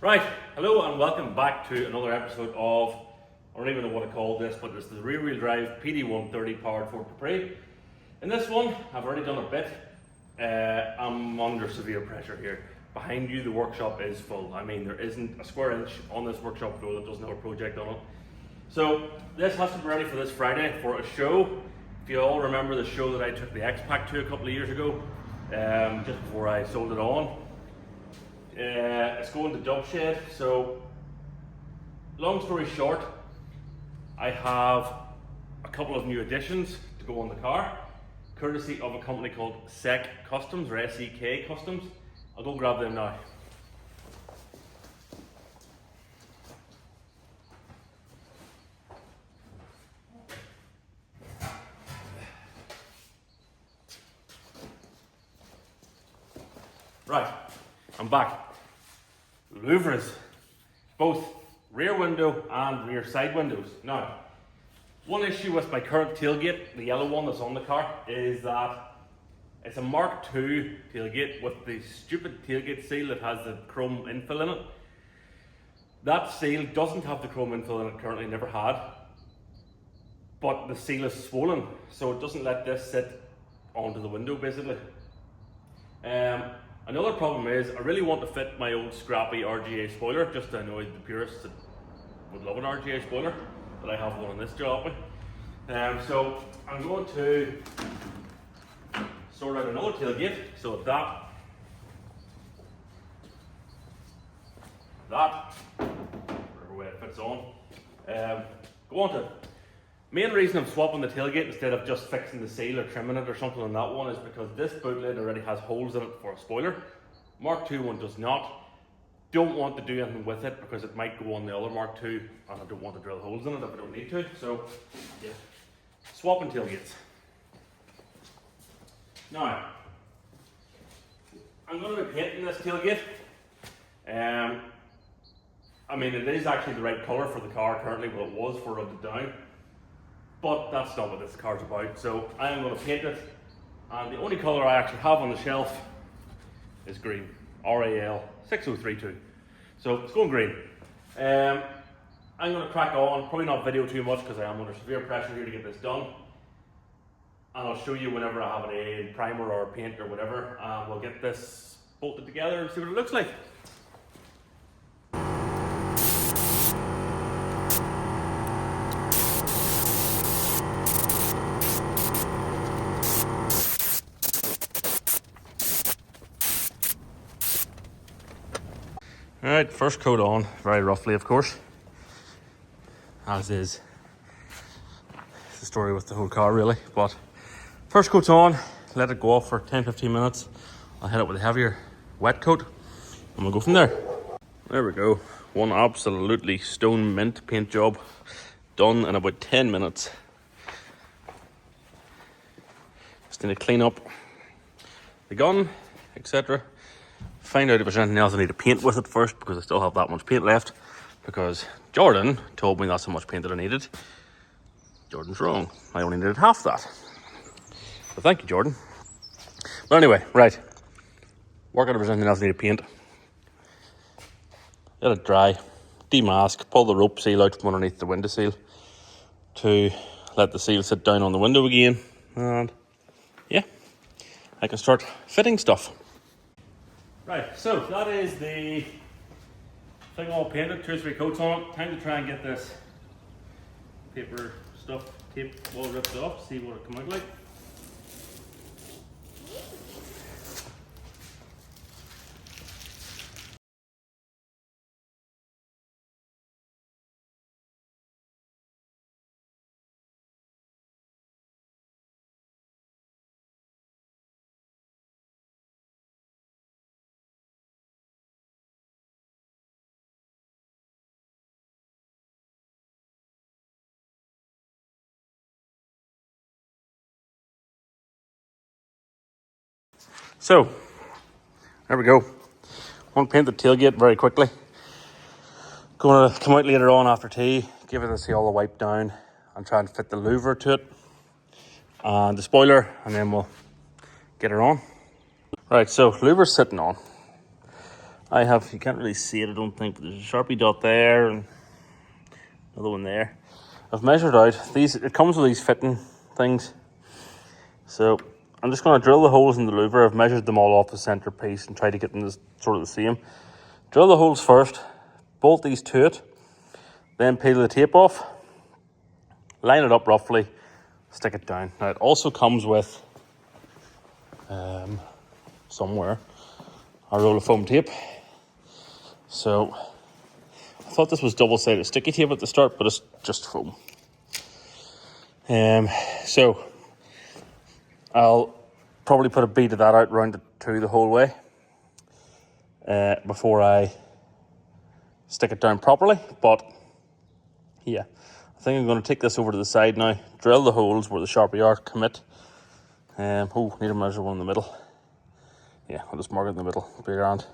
Right, hello and welcome back to another episode of, I don't even know what to call this, but it's the rear-wheel drive PD130 powered Ford Capri. In this one, I've already done a bit. I'm under severe pressure here. Behind you, the workshop is full. I mean, there isn't a square inch on this workshop floor that doesn't have a project on it. So this has to be ready for this Friday for a show. If you all remember the show that I took the X-Pac to a couple of years ago, just before I sold it on. It's going to Dubshed. So long story short, I have a couple of new additions to go on the car, courtesy of a company called SEK Customs or SEK Customs. I'll go grab them now. Right, I'm back. Louvres, both rear window and rear side windows. Now, one issue with my current tailgate, the yellow one that's on the car, is that it's a Mark II tailgate with the stupid tailgate seal that has the chrome infill in it. That seal doesn't have the chrome infill in it currently, never had, but the seal is swollen, so it doesn't let this sit onto the window basically. Another problem is I really want to fit my old scrappy RGA spoiler, just to annoy the purists that would love an RGA spoiler, but I have one on this job. So I'm going to sort out another tailgate, so that, whatever way it fits on, go on to it. Main reason I'm swapping the tailgate instead of just fixing the seal or trimming it or something on that one is because this boot lid already has holes in it for a spoiler. Mark II one does not. Don't want to do anything with it because it might go on the other Mark II and I don't want to drill holes in it if I don't need to. So yeah, swapping tailgates. Now, I'm going to be painting this tailgate. I mean, it is actually the right colour for the car currently, well it was for rubbed down. But that's not what this car's about, so I am going to paint it, and the only colour I actually have on the shelf is green, RAL 6032. So it's going green. I'm going to crack on, probably not video too much because I am under severe pressure here to get this done. And I'll show you whenever I have a primer or paint or whatever, and we'll get this bolted together and see what it looks like. Alright, first coat on, very roughly of course, as is the story with the whole car really, but first coat's on, let it go off for 10-15 minutes, I'll hit it with a heavier wet coat and we'll go from there. There we go, one absolutely stone mint paint job done in about 10 minutes. Just need to clean up the gun, etc. Find out if there's anything else I need to paint with it first because I still have that much paint left because Jordan told me that's how much paint that I needed. Jordan's wrong. I only needed half that. So thank you, Jordan. But anyway, right. Work out if there's anything else I need to paint. Let it dry. Demask. Pull the rope seal out from underneath the window seal to let the seal sit down on the window again. And yeah, I can start fitting stuff. Right, so that is the thing all painted, 2 or 3 coats on it. Time to try and get this paper stuff, tape all ripped off, see what it come out like. So, there we go. Want to paint the tailgate very quickly. Going to come out later on after tea, give it a see all the wipe down and try and fit the louver to it and the spoiler, and then we'll get her on. Right, so louver's sitting on. I have, you can't really see it I don't think, but there's a Sharpie dot there and another one there. I've measured out these, it comes with these fitting things. So I'm just going to drill the holes in the louver. I've measured them all off the center piece and try to get them to sort of the same. Drill the holes first, bolt these to it, then peel the tape off, line it up roughly, stick it down. Now it also comes with somewhere a roll of foam tape. So I thought this was double-sided sticky tape at the start, but it's just foam. So I'll probably put a bead of that out round it to the whole way before I stick it down properly. But yeah, I think I'm going to take this over to the side now, drill the holes where the Sharpie are, commit. Oh, need to measure one in the middle. Yeah, I'll just mark it in the middle, be around.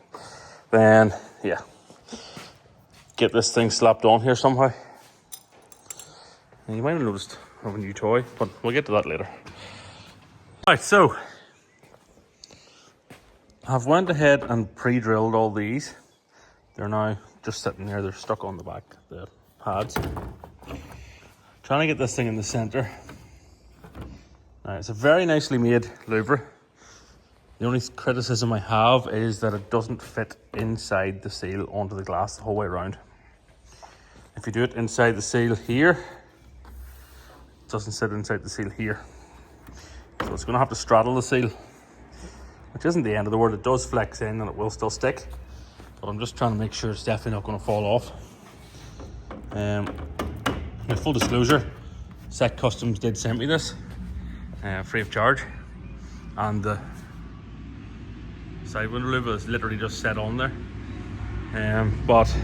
Then, yeah, get this thing slapped on here somehow. And you might have noticed I have a new toy, but we'll get to that later. Right, so I've went ahead and pre-drilled all these. They're now just sitting there, they're stuck on the back, the pads. Trying to get this thing in the center. Now, it's a very nicely made louver. The only criticism I have is that it doesn't fit inside the seal onto the glass the whole way around. If you do it inside the seal here, it doesn't sit inside the seal here. So it's going to have to straddle the seal, which isn't the end of the world. It does flex in and it will still stick, but I'm just trying to make sure it's definitely not going to fall off. Now, full disclosure, SEK Customs did send me this free of charge, and the side window louver is literally just set on there. But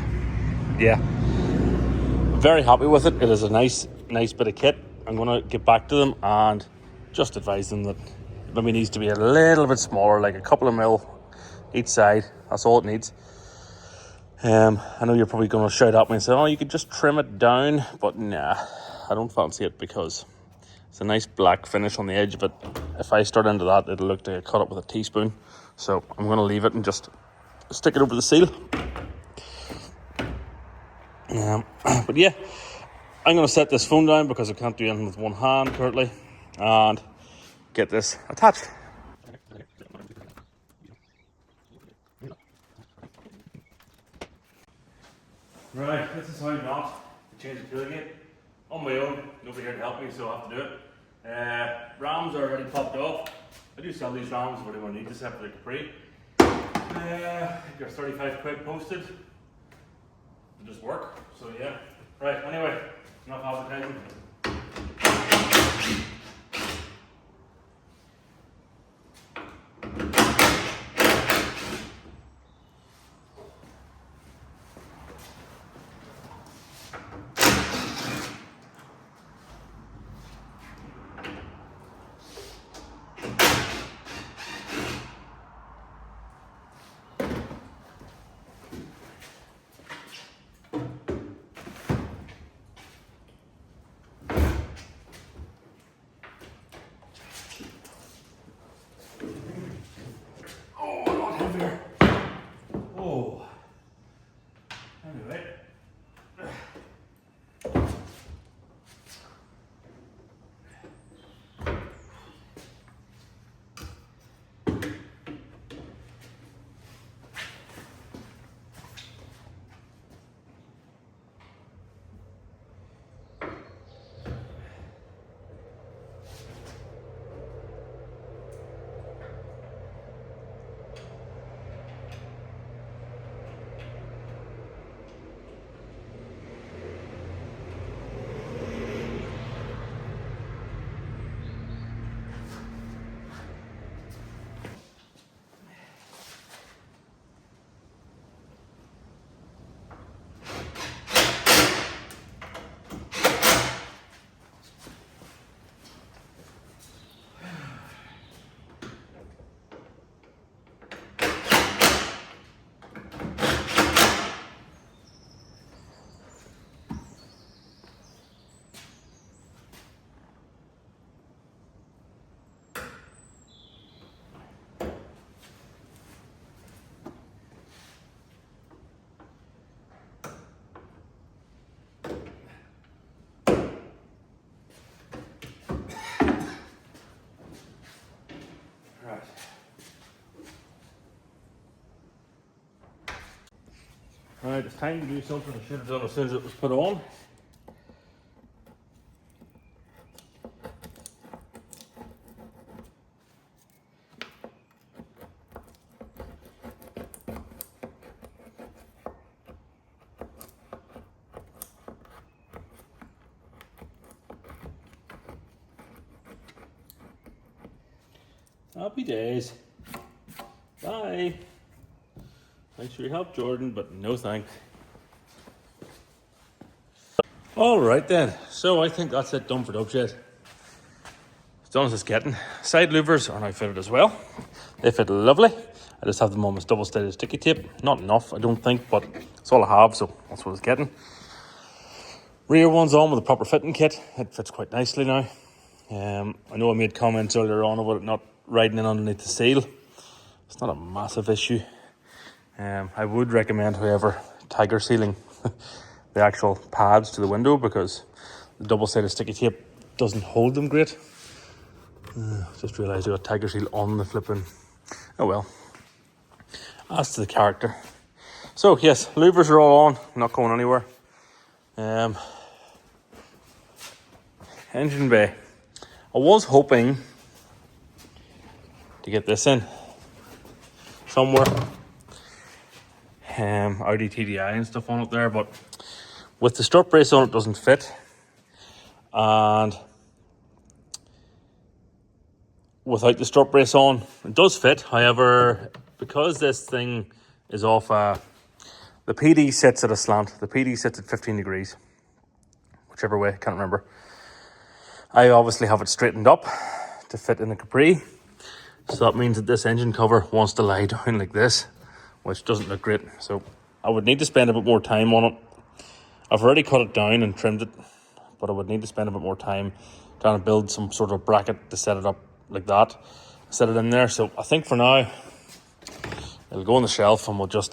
yeah, I'm very happy with it. It is a nice bit of kit. I'm going to get back to them and just advise them that it maybe needs to be a little bit smaller, like a couple of mil each side. That's all it needs. I know you're probably going to shout at me and say, oh, you could just trim it down, but nah, I don't fancy it because it's a nice black finish on the edge of it. If I start into that, it'll look like I cut it with a teaspoon. So I'm going to leave it and just stick it over the seal. But yeah, I'm going to set this phone down because I can't do anything with one hand currently, and get this attached. Right, this is how not to change the tailgate. On my own, nobody here to help me, so I have to do it. Rams are already popped off. I do sell these rams if anyone needs this after the Capri. They're 35 quid posted. They just work, so yeah. Right, anyway, enough advertising. Oh, anyway. Alright, it's time to do something I should have done as soon as it was put on. Happy days. Bye. Thanks for your help, Jordan, but no thanks. Alright then, so I think that's it done for Dubshed. As done as it's getting. Side louvers are now fitted as well. They fit lovely. I just have them on with double-sided sticky tape. Not enough, I don't think, but it's all I have, so that's what it's getting. Rear one's on with a proper fitting kit. It fits quite nicely now. I know I made comments earlier on about it not riding in underneath the seal. It's not a massive issue. I would recommend, however, tiger sealing the actual pads to the window, because the double-sided sticky tape doesn't hold them great. Just realised I got tiger seal on the flipping. Oh well. As to the character. So yes, louvers are all on, not going anywhere. Engine bay. I was hoping to get this in somewhere. Audi TDI and stuff on it there, but with the strut brace on it doesn't fit, and without the strut brace on it does fit. However, because this thing is off the PD sits at a slant. The PD sits at 15 degrees, whichever way, can't remember. I obviously have it straightened up to fit in the Capri, so that means that this engine cover wants to lie down like this, which doesn't look great. So I would need to spend a bit more time on it. I've already cut it down and trimmed it, but I would need to spend a bit more time trying to build some sort of bracket to set it up like that, set it in there. So I think for now it'll go on the shelf, and we'll just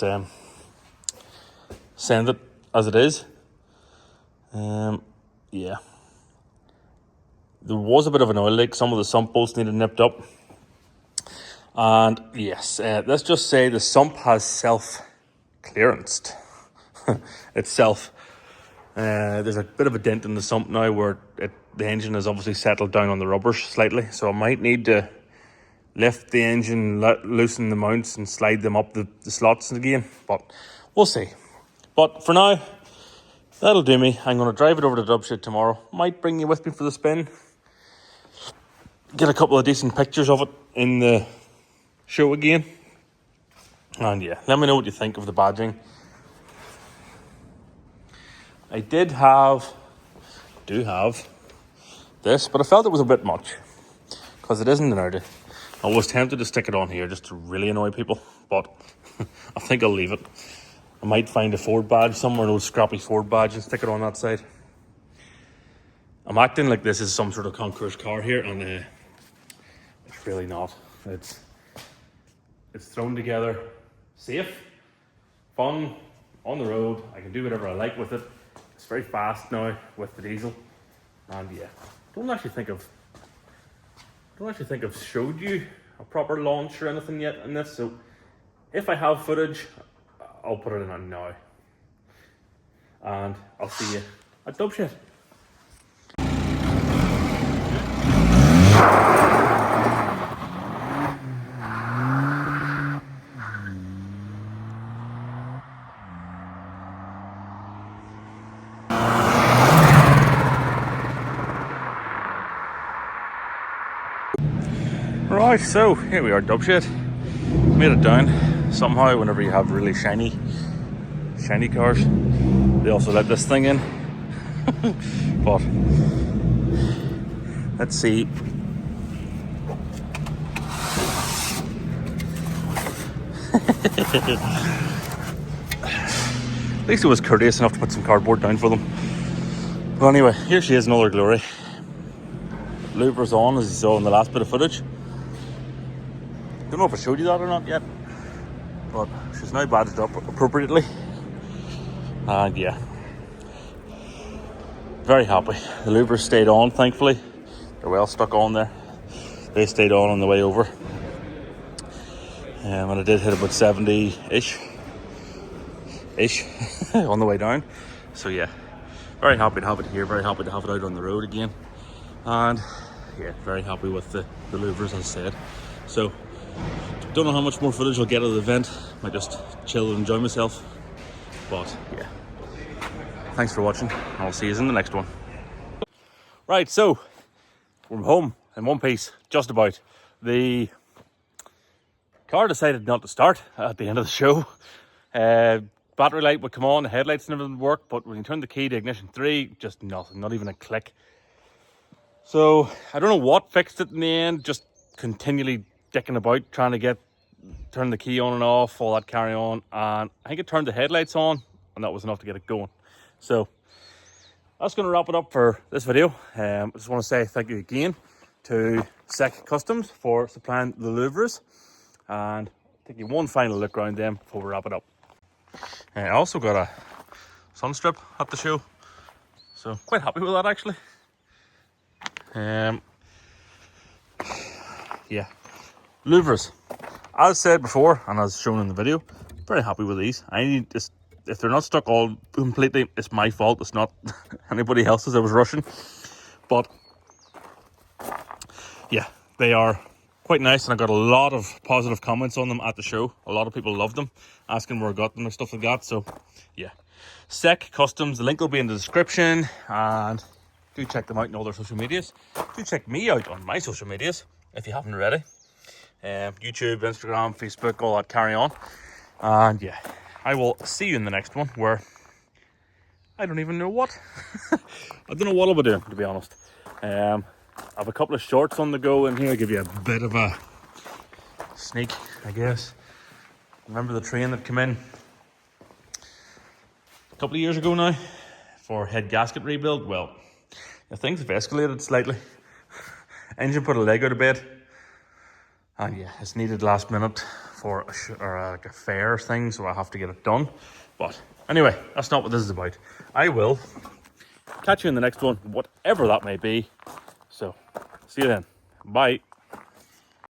send it as it is. Yeah, there was a bit of an oil leak. Some of the sump bolts needed nipped up, and yes, let's just say the sump has self-clearanced itself. There's a bit of a dent in the sump now where the engine has obviously settled down on the rubbers slightly, so I might need to lift the engine, loosen the mounts and slide them up the slots again, but we'll see. But for now, that'll do me. I'm going to drive it over to Dubshed tomorrow. Might bring you with me for the spin, get a couple of decent pictures of it in the show again, and yeah, let me know what you think of the badging. I do have this, but I felt it was a bit much because it isn't an Audi. I was tempted to stick it on here just to really annoy people, but I think I'll leave it. I might find a Ford badge somewhere, an old scrappy Ford badge, and stick it on that side. I'm acting like this is some sort of concours car here, and it's really not. It's thrown together, safe, fun, on the road. I can do whatever I like with it. It's very fast now with the diesel, and yeah, don't actually think I've showed you a proper launch or anything yet in this. So if I have footage, I'll put it in on now, and I'll see you at Dubshed. Right, so here we are, Dubshed. Made it down somehow. Whenever you have really shiny cars, they also let this thing in. But let's see. At least it was courteous enough to put some cardboard down for them. But anyway, here she is in all her glory. Louvers on, as you saw in the last bit of footage. Don't know if I showed you that or not yet, but she's now badged up appropriately, and yeah, very happy. The louvers stayed on, thankfully. They're well stuck on there. They stayed on the way over, and I did hit about 70-ish. ish on the way down. So yeah, very happy to have it here, very happy to have it out on the road again, and yeah, very happy with the Louvres, as I said. So don't know how much more footage I'll get of the event. Might just chill and enjoy myself, but yeah, thanks for watching. I'll see you in the next one. Right, so we're home in one piece, just about. The car decided not to start at the end of the show. Battery light would come on, the headlights and everything would work, but when you turn the key to ignition 3, just nothing, not even a click. So I don't know what fixed it in the end, just continually dicking about trying to turn the key on and off, all that carry on, and I think it turned the headlights on, and that was enough to get it going. So that's going to wrap it up for this video. I just want to say thank you again to SEK Customs for supplying the Louvres, and take you one final look around them before we wrap it up. I also got a sun strip at the show, so quite happy with that actually. Yeah, Louvres, as said before and as shown in the video, very happy with these. I need just, if they're not stuck all completely, it's my fault, it's not anybody else's. I was rushing, but yeah, they are quite nice, and I got a lot of positive comments on them at the show. A lot of people loved them, asking where I got them and stuff like that. So yeah, SEK Customs, the link will be in the description, and do check them out on all their social medias. Do check me out on my social medias if you haven't already. YouTube, Instagram, Facebook, all that carry on. And yeah, I will see you in the next one, where I don't even know what. I don't know what I'll be doing, to be honest. I have a couple of shorts on the go in here, give you a bit of a sneak, I guess. Remember the train that came in a couple of years ago now for head gasket rebuild? Well, things have escalated slightly. Engine put a leg out of bed, and yeah, it's needed last minute for a fair thing, so I have to get it done. But anyway, that's not what this is about. I will catch you in the next one, whatever that may be. So see you then. Bye.